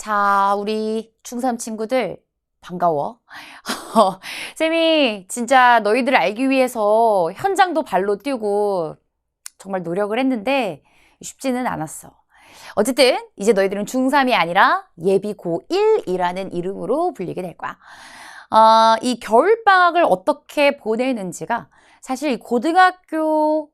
자, 우리 중3 친구들 반가워. 쌤이 진짜 너희들을 알기 위해서 현장도 발로 뛰고 정말 노력을 했는데 쉽지는 않았어. 어쨌든 이제 너희들은 중3이 아니라 예비 고1이라는 이름으로 불리게 될 거야. 이 겨울방학을 어떻게 보내는지가 사실 이 고등학교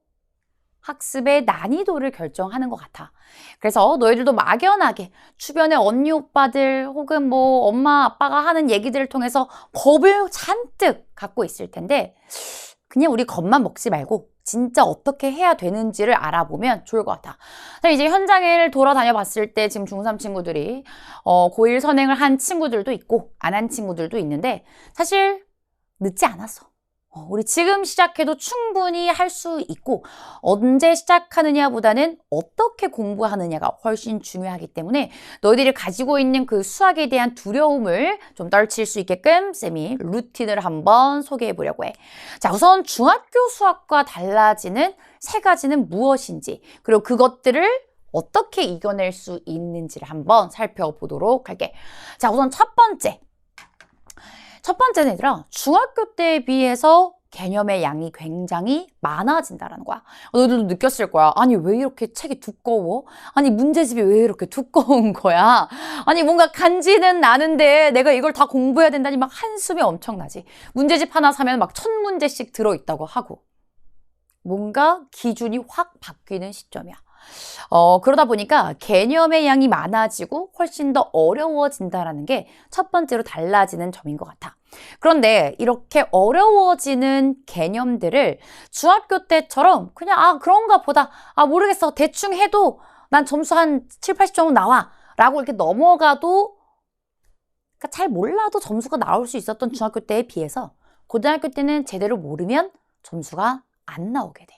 학습의 난이도를 결정하는 것 같아. 그래서 너희들도 막연하게 주변에 언니 오빠들 혹은 뭐 엄마 아빠가 하는 얘기들을 통해서 겁을 잔뜩 갖고 있을 텐데 그냥 우리 겁만 먹지 말고 진짜 어떻게 해야 되는지를 알아보면 좋을 것 같아. 이제 현장을 돌아다녀 봤을 때 지금 중3 친구들이 고1 선행을 한 친구들도 있고 안 한 친구들도 있는데 사실 늦지 않았어. 우리 지금 시작해도 충분히 할 수 있고 언제 시작하느냐보다는 어떻게 공부하느냐가 훨씬 중요하기 때문에 너희들이 가지고 있는 그 수학에 대한 두려움을 좀 떨칠 수 있게끔 쌤이 루틴을 한번 소개해 보려고 해. 자, 우선 중학교 수학과 달라지는 세 가지는 무엇인지 그리고 그것들을 어떻게 이겨낼 수 있는지를 한번 살펴보도록 할게. 자, 우선 첫 번째는 얘들아, 중학교 때에 비해서 개념의 양이 굉장히 많아진다는 거야. 너희들도 느꼈을 거야. 아니, 왜 이렇게 책이 두꺼워? 아니, 문제집이 왜 이렇게 두꺼운 거야? 아니, 뭔가 간지는 나는데 내가 이걸 다 공부해야 된다니 막 한숨이 엄청나지. 문제집 하나 사면 막 1000문제씩 들어있다고 하고. 뭔가 기준이 확 바뀌는 시점이야. 그러다 보니까 개념의 양이 많아지고 훨씬 더 어려워진다는 게 첫 번째로 달라지는 점인 것 같아. 그런데 이렇게 어려워지는 개념들을 중학교 때처럼 그냥 그런가 보다 모르겠어 대충 해도 난 점수 한 7, 80점은 나와 라고 이렇게 넘어가도 그러니까 잘 몰라도 점수가 나올 수 있었던 중학교 때에 비해서 고등학교 때는 제대로 모르면 점수가 안 나오게 돼.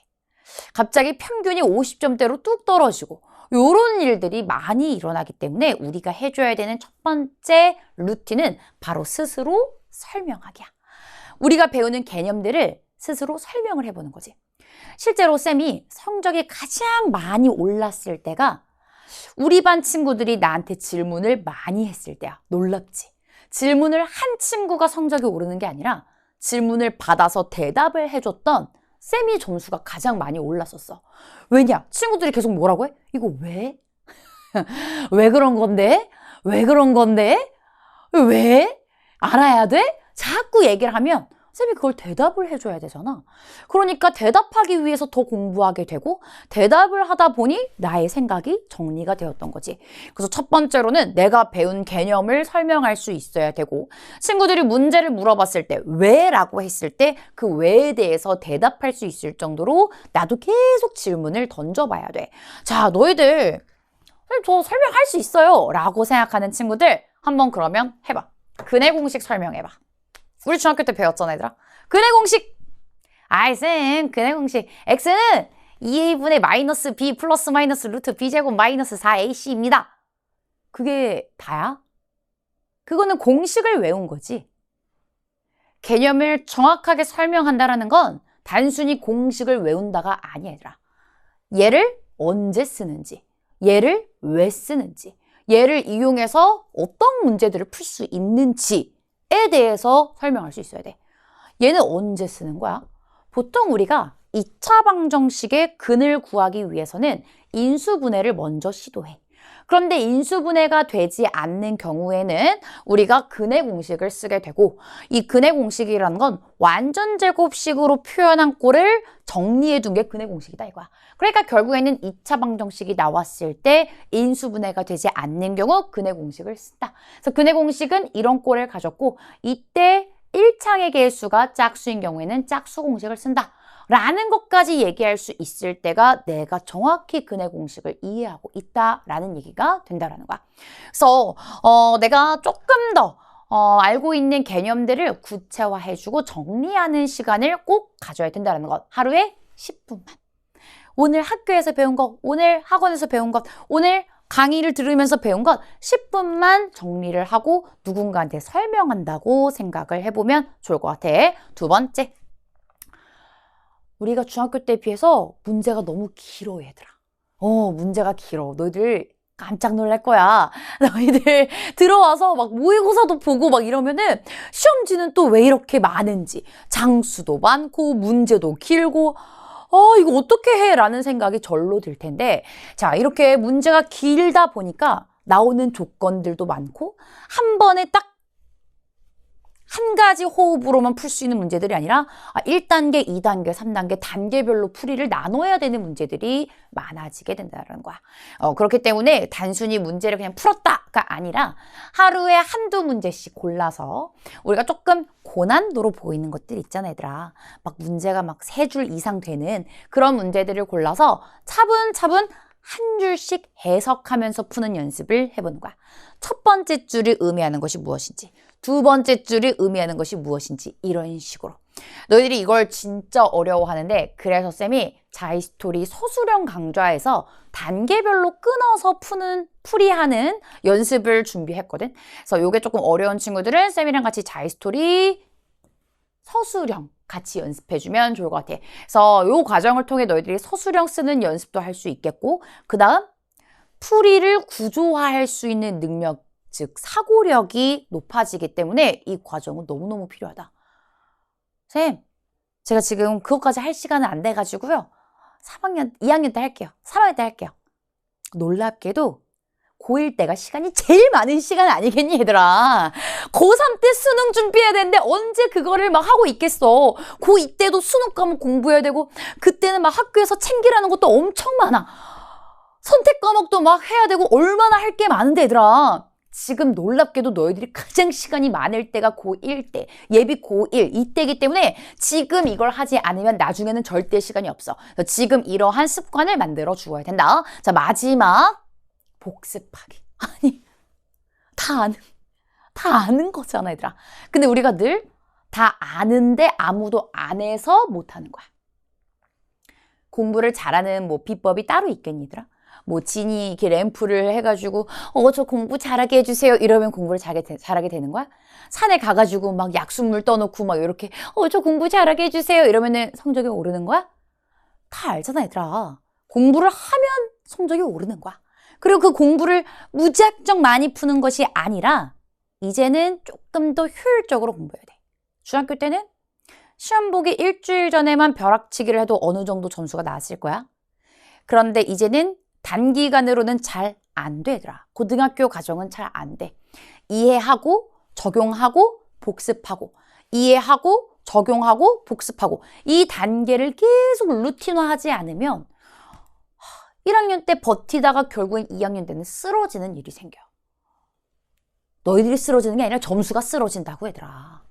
갑자기 평균이 50점대로 뚝 떨어지고 이런 일들이 많이 일어나기 때문에 우리가 해줘야 되는 첫 번째 루틴은 바로 스스로 설명하기야. 우리가 배우는 개념들을 스스로 설명을 해보는 거지. 실제로 쌤이 성적이 가장 많이 올랐을 때가 우리 반 친구들이 나한테 질문을 많이 했을 때야. 놀랍지? 질문을 한 친구가 성적이 오르는 게 아니라 질문을 받아서 대답을 해줬던 쌤이 점수가 가장 많이 올랐었어. 왜냐? 친구들이 계속 뭐라고 해? 이거 왜? 왜 그런 건데? 왜 그런 건데? 왜? 알아야 돼? 자꾸 얘기를 하면 쌤이 그걸 대답을 해줘야 되잖아. 그러니까 대답하기 위해서 더 공부하게 되고 대답을 하다 보니 나의 생각이 정리가 되었던 거지. 그래서 첫 번째로는 내가 배운 개념을 설명할 수 있어야 되고 친구들이 문제를 물어봤을 때 왜? 라고 했을 때 그 왜에 대해서 대답할 수 있을 정도로 나도 계속 질문을 던져봐야 돼. 자, 너희들 저 설명할 수 있어요 라고 생각하는 친구들 한번 그러면 해봐. 근해 공식 설명해봐. 우리 중학교 때 배웠잖아, 얘들아. 근해 공식. 쌤, 근해 공식. x는 2a분의 마이너스 b 플러스 마이너스 루트 b제곱 마이너스 4ac입니다. 그게 다야? 그거는 공식을 외운 거지. 개념을 정확하게 설명한다는 건 단순히 공식을 외운다가 아니야, 얘들아. 얘를 언제 쓰는지, 얘를 왜 쓰는지, 얘를 이용해서 어떤 문제들을 풀 수 있는지에 대해서 설명할 수 있어야 돼. 얘는 언제 쓰는 거야? 보통 우리가 2차 방정식의 근을 구하기 위해서는 인수분해를 먼저 시도해. 그런데 인수분해가 되지 않는 경우에는 우리가 근해 공식을 쓰게 되고 이 근해 공식이라는 건 완전제곱식으로 표현한 꼴을 정리해 둔 게 근해 공식이다 이거야. 그러니까 결국에는 2차 방정식이 나왔을 때 인수분해가 되지 않는 경우 근해 공식을 쓴다. 그래서 근해 공식은 이런 꼴을 가졌고 이때 1창의 개수가 짝수인 경우에는 짝수 공식을 쓴다. 라는 것까지 얘기할 수 있을 때가 내가 정확히 근해 공식을 이해하고 있다라는 얘기가 된다라는 거야. 그래서 내가 조금 더 알고 있는 개념들을 구체화해주고 정리하는 시간을 꼭 가져야 된다는 것. 하루에 10분만. 오늘 학교에서 배운 것, 오늘 학원에서 배운 것, 오늘 강의를 들으면서 배운 것 10분만 정리를 하고 누군가한테 설명한다고 생각을 해보면 좋을 것 같아. 두 번째. 우리가 중학교 때에 비해서 문제가 너무 길어, 얘들아. 문제가 길어. 너희들 깜짝 놀랄 거야. 너희들 들어와서 막 모의고사도 보고 막 이러면은 시험지는 또 왜 이렇게 많은지, 장수도 많고 문제도 길고 이거 어떻게 해? 라는 생각이 절로 들 텐데, 자, 이렇게 문제가 길다 보니까 나오는 조건들도 많고 한 번에 딱 한 가지 호흡으로만 풀 수 있는 문제들이 아니라 1단계, 2단계, 3단계 단계별로 풀이를 나눠야 되는 문제들이 많아지게 된다는 거야. 그렇기 때문에 단순히 문제를 그냥 풀었다가 아니라 하루에 한두 문제씩 골라서 우리가 조금 고난도로 보이는 것들 있잖아, 얘들아. 막 문제가 막 3줄 이상 되는 그런 문제들을 골라서 차분차분 한 줄씩 해석하면서 푸는 연습을 해보는 거야. 첫 번째 줄이 의미하는 것이 무엇인지, 두 번째 줄이 의미하는 것이 무엇인지, 이런 식으로. 너희들이 이걸 진짜 어려워하는데, 그래서 쌤이 자이스토리 서술형 강좌에서 단계별로 끊어서 풀이하는 연습을 준비했거든. 그래서 이게 조금 어려운 친구들은 쌤이랑 같이 자이스토리 서술형 같이 연습해주면 좋을 것 같아. 그래서 이 과정을 통해 너희들이 서술형 쓰는 연습도 할 수 있겠고, 그 다음 풀이를 구조화할 수 있는 능력, 즉 사고력이 높아지기 때문에 이 과정은 너무너무 필요하다. 쌤, 제가 지금 그것까지 할 시간은 안 돼가지고요. 2학년 때 할게요. 3학년 때 할게요. 놀랍게도 고1 때가 시간이 제일 많은 시간 아니겠니, 얘들아? 고3 때 수능 준비해야 되는데 언제 그거를 막 하고 있겠어. 고2 때도 수능 과목 공부해야 되고, 그때는 막 학교에서 챙기라는 것도 엄청 많아. 선택 과목도 막 해야 되고 얼마나 할 게 많은데, 얘들아. 지금 놀랍게도 너희들이 가장 시간이 많을 때가 고1 때, 예비 고1 이때이기 때문에 지금 이걸 하지 않으면 나중에는 절대 시간이 없어. 지금 이러한 습관을 만들어 주어야 된다. 자, 마지막 복습하기. 아니, 다 아는 거잖아, 얘들아. 근데 우리가 늘 다 아는데 아무도 안 해서 못하는 거야. 공부를 잘하는 뭐 비법이 따로 있겠니, 얘들아? 뭐 진이 이렇게 램프를 해가지고 저 공부 잘하게 해주세요 이러면 공부를 잘하게 되는 거야? 산에 가가지고 막 약수물 떠놓고 막 이렇게 저 공부 잘하게 해주세요 이러면은 성적이 오르는 거야? 다 알잖아, 얘들아. 공부를 하면 성적이 오르는 거야. 그리고 그 공부를 무작정 많이 푸는 것이 아니라 이제는 조금 더 효율적으로 공부해야 돼. 중학교 때는 시험 보기 일주일 전에만 벼락치기를 해도 어느 정도 점수가 나왔을 거야. 그런데 이제는 단기간으로는 잘 안 되더라. 고등학교 과정은 잘 안 돼. 이해하고 적용하고 복습하고, 이해하고 적용하고 복습하고, 이 단계를 계속 루틴화하지 않으면 1학년 때 버티다가 결국엔 2학년 때는 쓰러지는 일이 생겨. 너희들이 쓰러지는 게 아니라 점수가 쓰러진다고, 얘들아.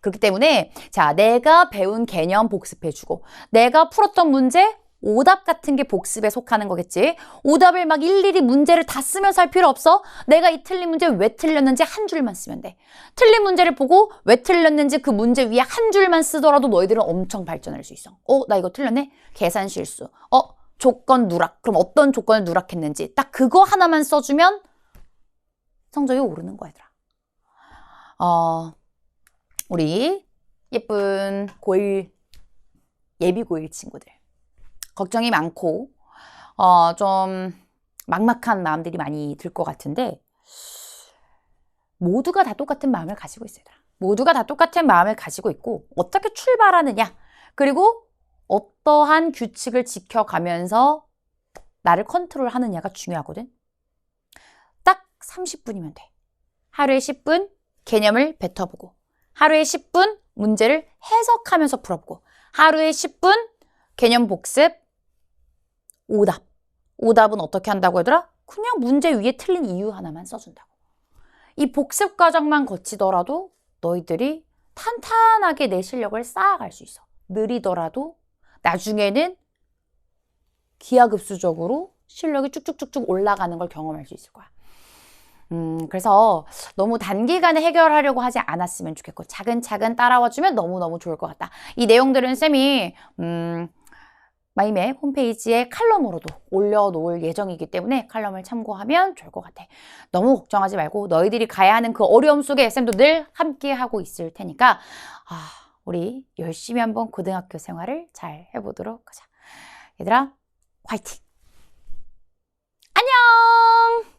그렇기 때문에 자, 내가 배운 개념 복습해주고, 내가 풀었던 문제 오답 같은 게 복습에 속하는 거겠지. 오답을 막 일일이 문제를 다 쓰면서 할 필요 없어. 내가 이 틀린 문제 왜 틀렸는지 한 줄만 쓰면 돼. 틀린 문제를 보고 왜 틀렸는지 그 문제 위에 한 줄만 쓰더라도 너희들은 엄청 발전할 수 있어. 나 이거 틀렸네? 계산 실수. 조건 누락. 그럼 어떤 조건을 누락했는지 딱 그거 하나만 써주면 성적이 오르는 거야, 얘들아. 우리 예쁜 고1, 예비 고1 친구들. 걱정이 많고 좀 막막한 마음들이 많이 들 것 같은데, 모두가 다 똑같은 마음을 가지고 있어요. 모두가 다 똑같은 마음을 가지고 있고 어떻게 출발하느냐, 그리고 어떠한 규칙을 지켜가면서 나를 컨트롤하느냐가 중요하거든. 딱 30분이면 돼. 하루에 10분 개념을 뱉어보고, 하루에 10분 문제를 해석하면서 풀어보고, 하루에 10분 개념 복습, 오답은 어떻게 한다고 하더라? 그냥 문제 위에 틀린 이유 하나만 써준다고. 이 복습 과정만 거치더라도 너희들이 탄탄하게 내 실력을 쌓아갈 수 있어. 느리더라도 나중에는 기하급수적으로 실력이 쭉쭉쭉쭉 올라가는 걸 경험할 수 있을 거야. 그래서 너무 단기간에 해결하려고 하지 않았으면 좋겠고, 차근차근 따라와주면 너무너무 좋을 것 같다. 이 내용들은 쌤이 마이맵 홈페이지에 칼럼으로도 올려놓을 예정이기 때문에 칼럼을 참고하면 좋을 것 같아. 너무 걱정하지 말고 너희들이 가야 하는 그 어려움 속에 쌤도 늘 함께하고 있을 테니까 우리 열심히 한번 고등학교 생활을 잘 해보도록 하자. 얘들아, 화이팅! 안녕!